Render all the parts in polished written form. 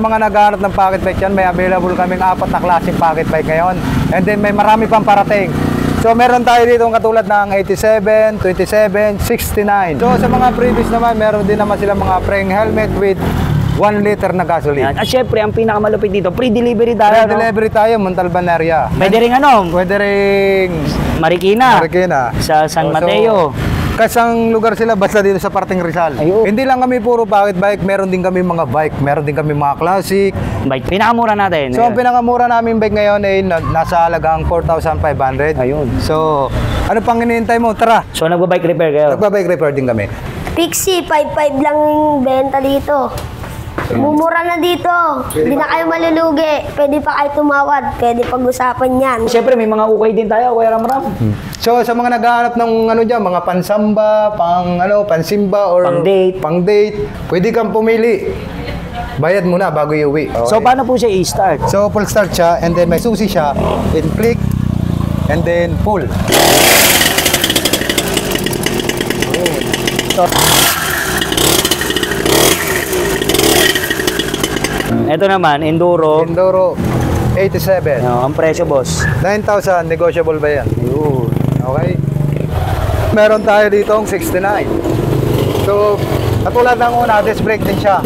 mga naghahanap ng pocket bike yan, may available kaming 4 na klaseng pocket bike ngayon. And then may marami pang parating. So meron tayo dito katulad ng 87, 27, 69. So sa mga previous naman, meron din naman sila mga frame helmet with 1 liter na gasoline. At syempre, ang pinakamalupit dito, pre-delivery tayo. Pre-delivery tayo, Montalban area. Pwede rin ano? Pwede ring Marikina. Sa San Mateo. Kasang lugar sila basta dito sa parting Rizal. Ayun. Hindi lang kami puro pocket bike, meron din kami mga bike, meron din kami mga classic. Bike, pinakamura natin. So, ang pinakamura namin bike ngayon ay nasa halagang 4,500. Ayun. So, ano pang hinihintay mo? Tara. So, nagba-bike repair kayo? Nagba-bike repair din kami. Pixie, 5.5 lang yung benta dito. Mumura na dito. Hindi na kayo malulugi. Pwede pa kayo tumawad. Pwede pag-usapan yan. Siyempre, may mga ukay din tayo, Kuya Ramram. So, sa mga naghahanap ng ano dyan, mga pansamba, pansimba, or pang-date, pwede kang pumili. Bayad muna bago iuwi. Okay. So, paano po siya i-start? So, full start siya, and then may susi siya, then click, and then pull. So, ito naman, Enduro. Enduro 87. Ang presyo, boss? 9,000, negotiable ba yan? Ayun. Okay. Meron tayo ditong 69. So, katulad ng una, disc brake din siya.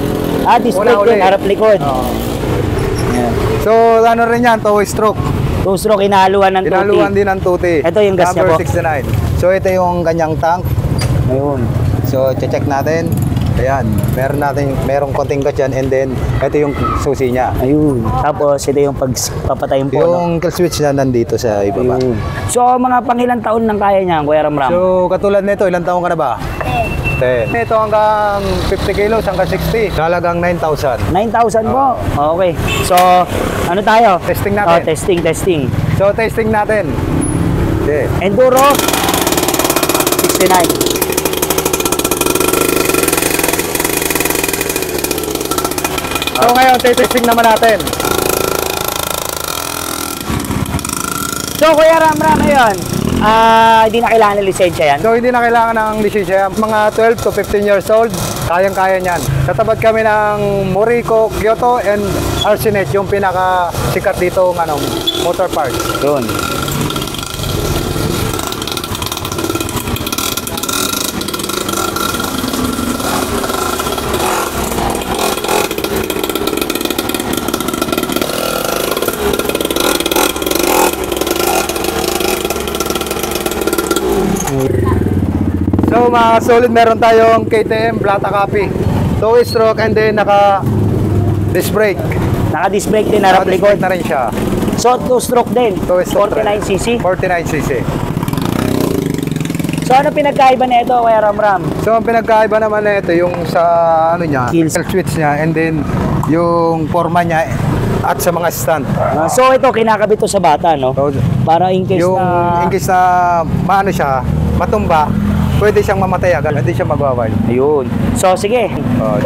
Disc brake din, harap-likod. Yeah. So, ano rin yan, two stroke. Two-stroke, inahaluan ng 2T. Inahaluan din ng 2T. Ito yung gas niya po. Number 69. So, ito yung kanyang tank. Ayun. So, check natin. Ayan, merong konting gas yan, and then ito yung susi niya. Ayun. Tapos ito yung pagpapatayin po. Yung kill switch na nandito sa ibaba. Ayun. So mga pangilang taon nang kaya niya, Kuya Ramram? So katulad nito, ilang taon ka na ba? 10. Ito hanggang 50 kilos, hanggang 60. Halagang 9,000. 9,000 po? Okay. So, ano tayo? Testing natin. Testing. So, testing natin. Okay. Enduro, 69. So ngayon, testing naman natin. So Kuya Ramram, ngayon, hindi na kailangan ng lisensya yan? So hindi na kailangan ng lisensya. Mga 12 to 15 years old, kayang-kaya niyan. Katapat kami ng Morrico, Kyoto, and Arsenet, yung pinaka-sikat dito ng motor parts. Yun. So mga solid, meron tayong KTM Plata Copy, 2-stroke, and then naka-disc brake. Naka-disc brake din, harap-likod na rin siya. So 2-stroke din, 49cc? 49cc. So ano pinagkaiba na ito, Kuya Ramram? So ang pinagkaiba naman na ito, yung sa niya, kill switch niya, and then yung forma niya at sa mga stand. So ito, kinakabit to sa bata, no? So, para in case in case na maano siya, matumba, pwede siyang mamatay agad, hindi siya magwawal. Ayun. So, sige. Yun.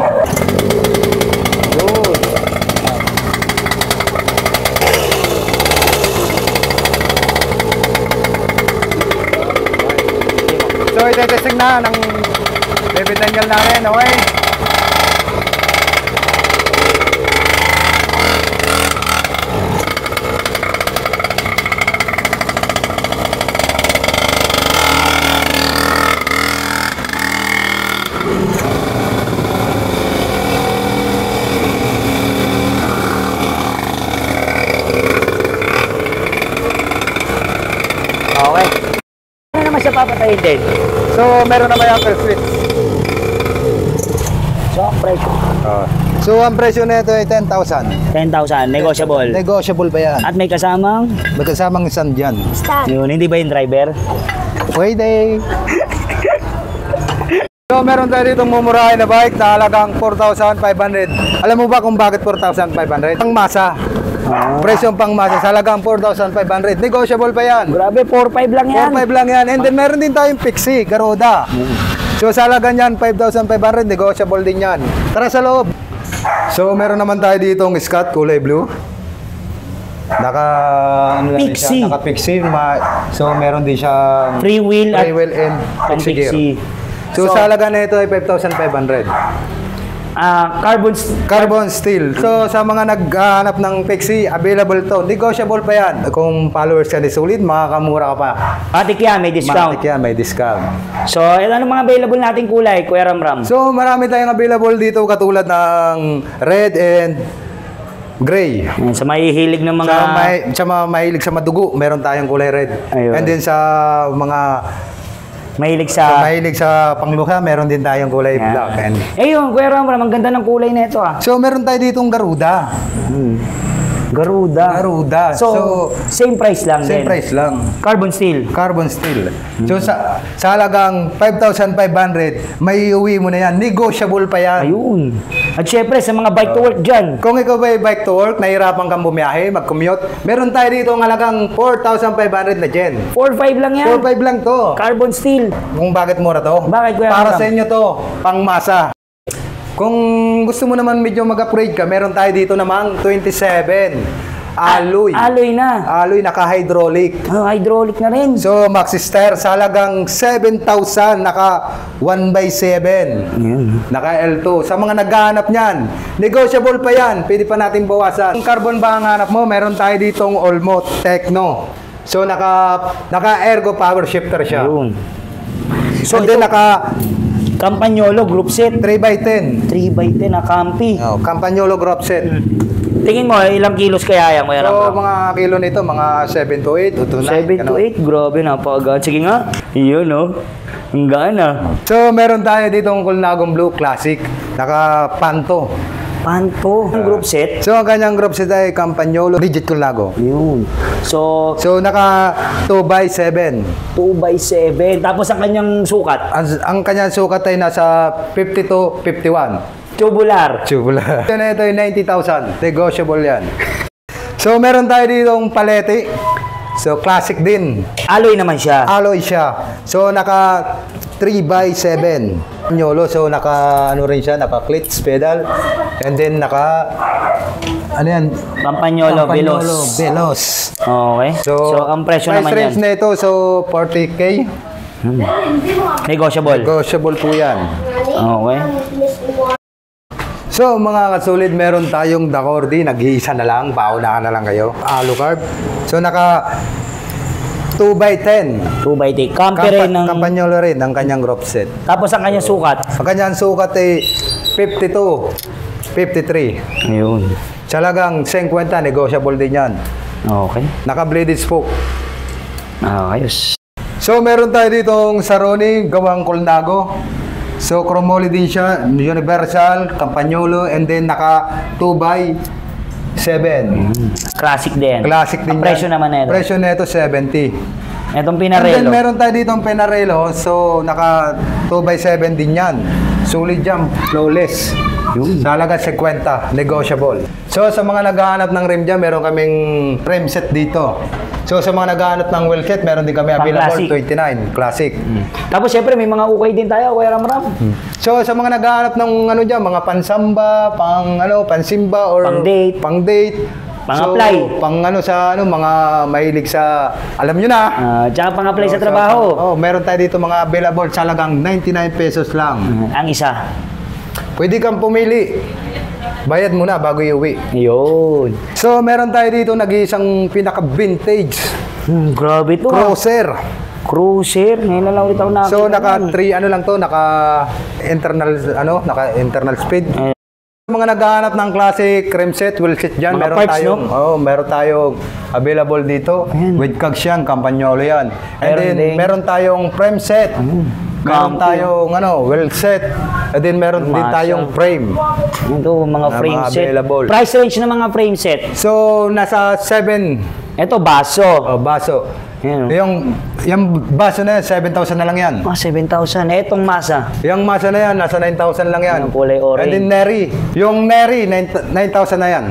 So, itetesting na ng David Daniel namin, okay? Okay. Ano naman siya papatayin din? So, meron naman yung kill switch. So, ang presyo? So, ang presyo na ito ay 10,000. 10,000, negotiable. Negotiable ba yan? At may kasamang? May kasamang stand dyan. Stand. Yun, hindi ba yung driver? Pwede. So, meron tayo dito mumurahin na bike na halagang 4,500. Alam mo ba kung bakit 4,500? Pang masa. Presyong pang masa sa halagang 4,500. Negotiable pa yan. Grabe, 4,500 lang yan. 4,500 lang yan. And then meron din tayong Pixie, Garuda. So sa halagang yan, 5,500. Negotiable din yan. Tara sa loob. So meron naman tayo dito ng Scott, kulay blue. Pixie. Naka Pixie. So meron din siyang Free wheel and Pixie gear. So sa halaga na ito ay 5,500. Carbon steel. So, sa mga naghahanap ng Pexi, available to. Negotiable pa yan. Kung followers ka ni Sulit, makakamura ka pa. Matik yan, may discount. Matik yan, may discount. So, ano mga available nating kulay, Kuya Ramram? So, marami tayong available dito katulad ng red and gray. Ayan, sa mahihilig ng mga... Sa mahilig sa madugo, meron tayong kulay red. Ayun. And then sa mga mahilig sa... mahilig sa pangluha, meron din tayong kulay Ayan. black. And Ayun, Kuya Ramram, ang ganda ng kulay na ito ah. so, meron tayo ditong Garuda. Garuda. So, same price lang same din. price lang. Carbon steel. Carbon steel. So, sa halagang 5,500, may iuwi mo na yan. Negotiable pa yan. Ayun. At syempre, sa mga bike to work dyan. Kung ikaw ba bike to work, nahirapan kang bumiyahe, mag-commute, meron tayo dito ang halagang 4,500 na dyan. 4.5 lang yan. 4,500 lang to. Carbon steel. Kung bakit mura to? Bakit, Kuya Para Ramram? sa inyo to, pangmasa. Kung gusto mo naman medyo mag-upgrade ka, meron tayo dito namang 27. Alloy. Alloy na. Alloy, naka-hydraulic. Oh, hydraulic na rin. So, Maxi Star sa halagang 7,000, naka 1/7. Naka L2. Sa mga naghahanap niyan, negotiable pa yan. Pwede pa natin bawasan. Kung carbon ba ang hanap mo, meron tayo ditong Olmo Techno. So, naka ergo power shifter siya. Ayun. So, then naka Campagnolo group set. 3x10. 3x10 na Campi. Oh, Campagnolo group set. Tingin mo, ilang kilos kaya yan, Kuya So, Ramram? mga kilo nito, mga 7 to 8 o to 9. 7 to 8, grabe, napakagaan. Sige nga, yun no. Ang gaan ah. So, meron tayo dito ang Colnagong Blue Classic. Naka-panto. Panto, ang group set. So, ang kanyang group set ay Campagnolo Digit Colnago. Yun. So, So, naka 2x7. 2x7. Tapos ang kanyang sukat, Ang kanyang sukat ay nasa 50 to 51. tubular. Chubula. Ito na ito ay 90,000. Negotiable yan. So, meron tayo ditong palete. So, classic din. Alloy naman siya. Alloy siya. So, naka 3x7. Nyolo. So, naka ano rin siya, naka clits pedal. And then, naka ano yan? Campagnolo Veloz. Veloz. Okay. So, ang presyo naman range yan. na ito, so 40K. Negotiable. Negotiable po yan. Okay. So, mga katsulid, meron tayong Dacordi. Nag-iisa na lang. Paunahan na lang kayo. Alucard. So, naka 2x10. 2x10. Campi rin ng... Campagnolo rin ang kanyang group set. Tapos ang kanyang sukat. Ang kanyang sukat ay 52, 53. Ayun. Salagang 50, negotiable din yan. Okay. Naka-bladed spoke. Ayos. So, meron tayo ditong Saroni, gawang Colnago. So, chromoly din siya, universal, Campagnolo, and then naka 2x7. Classic din. Classic din Ang presyo yan. naman na ito. Presyo na ito, 70. Itong And then, Pinarello. meron tayo ditong Pinarello, so naka 2x7 din yan. Solid yan, flawless. Sa halaga 50, negotiable. So, sa mga naghahanap ng rim dyan, meron kaming rim set dito. So, sa mga naghahanap ng wheel kit, meron din kami available, Classic. 29, classic. Tapos syempre may mga ukay din tayo, Kuya Ramram. So, sa mga naghahanap ng ano dyan, mga pansamba, pansimba, or Pang-date. pang-date. Pang-apply. So, pang ano sa ano, mga mahilig sa, alam nyo na. Tsaka pang-apply sa trabaho. Meron tayo dito mga available sa halagang 99 pesos lang. Ang isa. Pwede kang pumili. Bayad muna bago iuwi. Yun. So, meron tayo dito nag-iisang pinaka-vintage Grabe to. Cruiser. Cruiser. Ngayon na lang ulit ako nakakita. So, naka nun. 3 ano lang to, naka-internal speed. Mga naghahanap ng classic rim set, wheel set dyan, Mga meron parts, tayong, meron tayong available dito. Ayan. With cogs yan, Campagnolo yan. And Meron then, din. meron tayong frame set. Meron Campi. tayong wheel set. And then, meron din Masya. tayong frame. Ito, mga Na frame mga set. available. Price range ng mga frame set. So, nasa 7 Ito, baso. baso. Yan. Yung baso na yan, 7,000 na lang yan. 7,000. Etong masa. Yung masa na yan, nasa 9,000 lang yan. Yung kulay orange. And then Neri. Yung Neri, 9,000 na yan.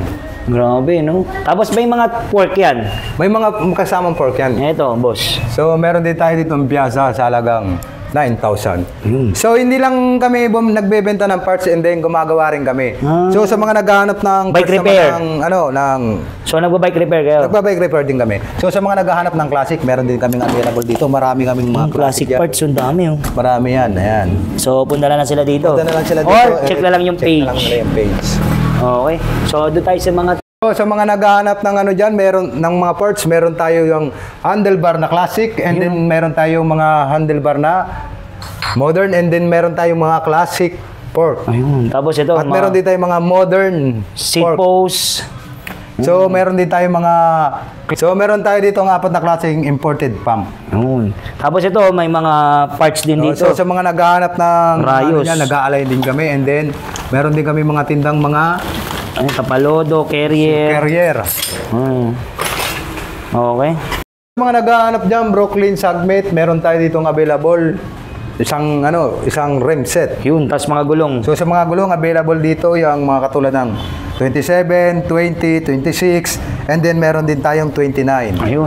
Grabe, no? Tapos may mga pork yan. May mga kasamang pork yan. Ito, boss. So, meron din tayo dito ng piyasa sa halagang 9,000. So, hindi lang kami nagbebenta ng parts and then gumagawa rin kami. So, sa mga naghahanap ng Bike parts naman repair. ng, ng So, So, nagba-bike repair kayo? Nagba-bike repair din kami. So sa mga naghahanap ng classic, meron din kaming available dito. Marami kaming mga Classic yan. parts, yung dami oh. Marami yan, ayan. So, punta na lang sila dito. Punta na lang sila dito. Or, check na lang yung Check page. na lang nila yung page. Okay. So, doon tayo sa mga... So, sa mga naghahanap ng ano dyan, meron ng mga parts, meron tayo yung handlebar na classic, and then meron tayong mga handlebar na modern, and then meron tayong mga classic fork. Ayun. Tapos ito, At meron din tayong mga modern seat fork. post. So, meron din tayong mga... So, meron tayo dito ng 4 na klaseng imported pump. Ayun. Tapos ito, may mga parts din dito. So, sa mga naghahanap ng Rayos. nag-aalay din kami, and then meron din kami mga tindang mga Ayun, kapalodo, carrier. carrier. Okay. Sa mga naghahanap dyan, Brooklyn, Sagmit, meron tayo ditong available. Isang rim set. Yun, tapos mga gulong. So sa mga gulong available dito yung mga katulad ng 27, 20, 26, and then meron din tayong 29. Ayun.